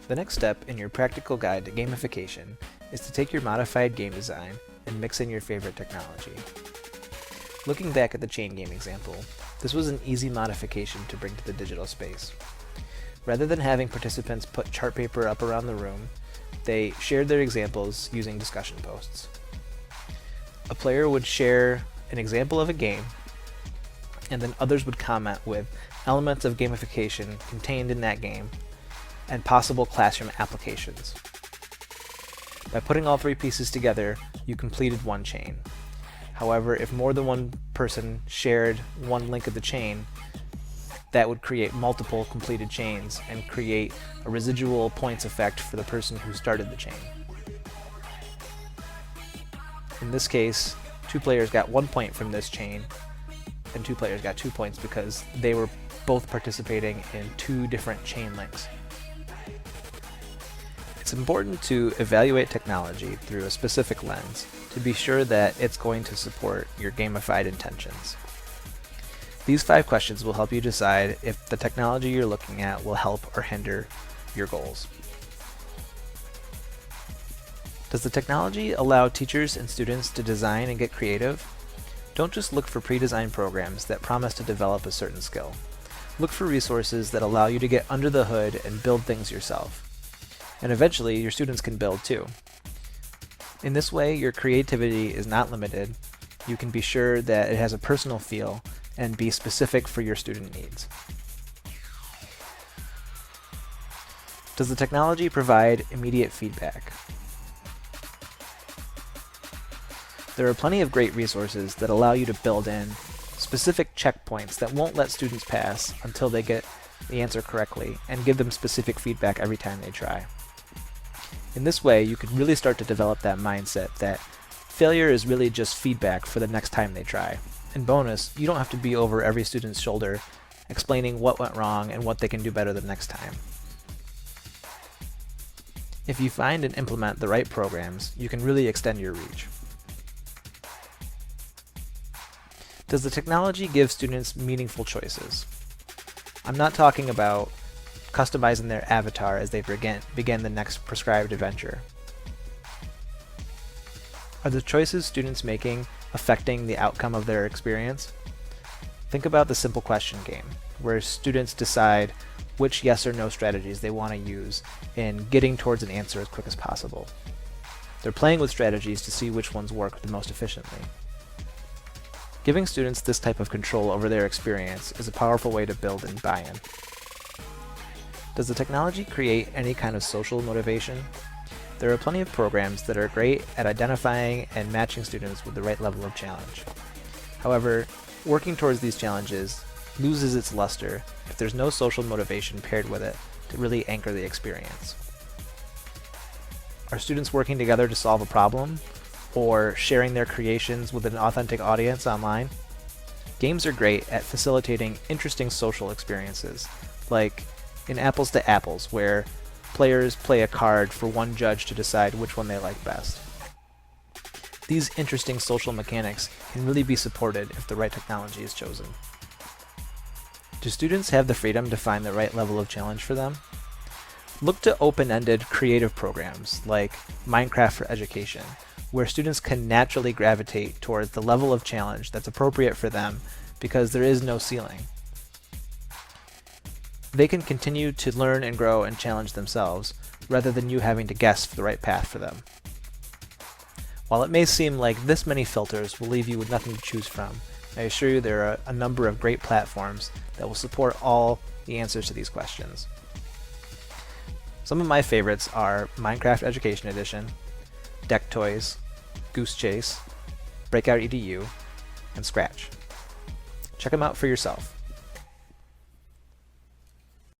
The next step in your practical guide to gamification is to take your modified game design and mix in your favorite technology. Looking back at the chain game example, this was an easy modification to bring to the digital space. Rather than having participants put chart paper up around the room, they shared their examples using discussion posts. A player would share an example of a game, and then others would comment with elements of gamification contained in that game and possible classroom applications. By putting all three pieces together, you completed one chain. However, if more than one person shared one link of the chain, that would create multiple completed chains and create a residual points effect for the person who started the chain. In this case, 2 players got 1 point from this chain, and 2 players got 2 points because they were both participating in 2 different chain links. It's important to evaluate technology through a specific lens to be sure that it's going to support your gamified intentions. These 5 questions will help you decide if the technology you're looking at will help or hinder your goals. Does the technology allow teachers and students to design and get creative? Don't just look for pre-designed programs that promise to develop a certain skill. Look for resources that allow you to get under the hood and build things yourself. And eventually, your students can build too. In this way, your creativity is not limited. You can be sure that it has a personal feel and be specific for your student needs. Does the technology provide immediate feedback? There are plenty of great resources that allow you to build in specific checkpoints that won't let students pass until they get the answer correctly and give them specific feedback every time they try. In this way, you can really start to develop that mindset that failure is really just feedback for the next time they try. And bonus, you don't have to be over every student's shoulder explaining what went wrong and what they can do better the next time. If you find and implement the right programs, you can really extend your reach. Does the technology give students meaningful choices? I'm not talking about customizing their avatar as they begin the next prescribed adventure. Are the choices students making affecting the outcome of their experience? Think about the simple question game, where students decide which yes or no strategies they want to use in getting towards an answer as quick as possible. They're playing with strategies to see which ones work the most efficiently. Giving students this type of control over their experience is a powerful way to build in buy-in. Does the technology create any kind of social motivation? There are plenty of programs that are great at identifying and matching students with the right level of challenge. However, working towards these challenges loses its luster if there's no social motivation paired with it to really anchor the experience. Are students working together to solve a problem, or sharing their creations with an authentic audience online? Games are great at facilitating interesting social experiences, like in Apples to Apples, where players play a card for one judge to decide which one they like best. These interesting social mechanics can really be supported if the right technology is chosen. Do students have the freedom to find the right level of challenge for them? Look to open-ended creative programs like Minecraft for Education, where students can naturally gravitate towards the level of challenge that's appropriate for them because there is no ceiling. They can continue to learn and grow and challenge themselves, rather than you having to guess the right path for them. While it may seem like this many filters will leave you with nothing to choose from, I assure you there are a number of great platforms that will support all the answers to these questions. Some of my favorites are Minecraft Education Edition, Deck Toys, Goose Chase, Breakout EDU, and Scratch. Check them out for yourself.